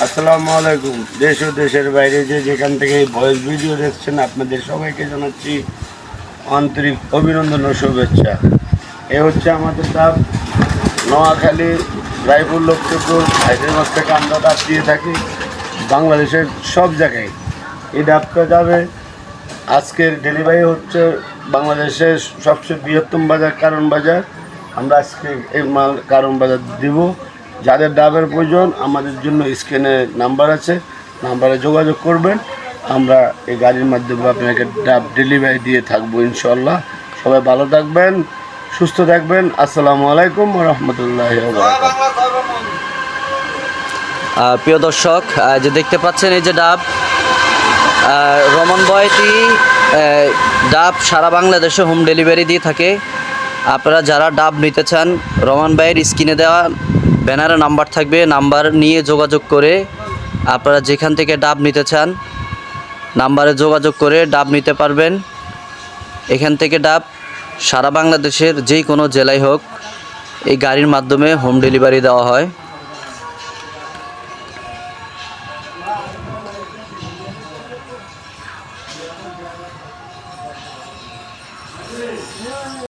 আসসালামু আলাইকুম। দেশ ও দেশের বাইরে যেখান থেকে এই ভয়েস ভিডিও দেখছেন, আপনাদের সবাইকে জানাচ্ছি আন্তরিক অভিনন্দন ও শুভেচ্ছা। এ হচ্ছে আমাদের ডাব, নোয়াখালী, রায়পুর, লক্ষ্মীপুর, হায়দ্রাবাদ থেকে আমরা ডাব দিয়ে থাকি বাংলাদেশের সব জায়গায়। এই ডাবটা যাবে, আজকের ডেলিভারি হচ্ছে বাংলাদেশের সবচেয়ে বৃহত্তম বাজার কারণ বাজার। আমরা আজকে এই মাল কারণ বাজার দিব। যাদের ডাবের প্রয়োজন আমাদের জন্য স্ক্রিনে নাম্বার আছে, নাম্বারে যোগাযোগ করবেন। আমরা এই গাড়ির মাধ্যমে আপনাকে ডাব ডেলিভারি দিয়ে থাকবো ইনশাল্লাহ। সবাই ভালো থাকবেন, সুস্থ থাকবেন। আসসালামু আলাইকুম ওয়া রাহমাতুল্লাহি ওয়া বারাকাতুহু। প্রিয় দর্শক, যে দেখতে পাচ্ছেন এই যে ডাব, রমন বয়টি ডাব সারা বাংলাদেশে হোম ডেলিভারি দিয়ে থাকে। আপনারা যারা ডাব নিতে চান, রমন ভাইয়ের স্ক্রিনে দেওয়া ব্যানারে নাম্বার থাকবে, নাম্বার নিয়ে যোগাযোগ করে আপনারা যেখান থেকে ডাব নিতে চান নাম্বারে যোগাযোগ করে ডাব নিতে পারবেন। এখান থেকে ডাব সারা বাংলাদেশের যে কোনো জেলায় হোক এই গাড়ির মাধ্যমে হোম ডেলিভারি দেওয়া হয়।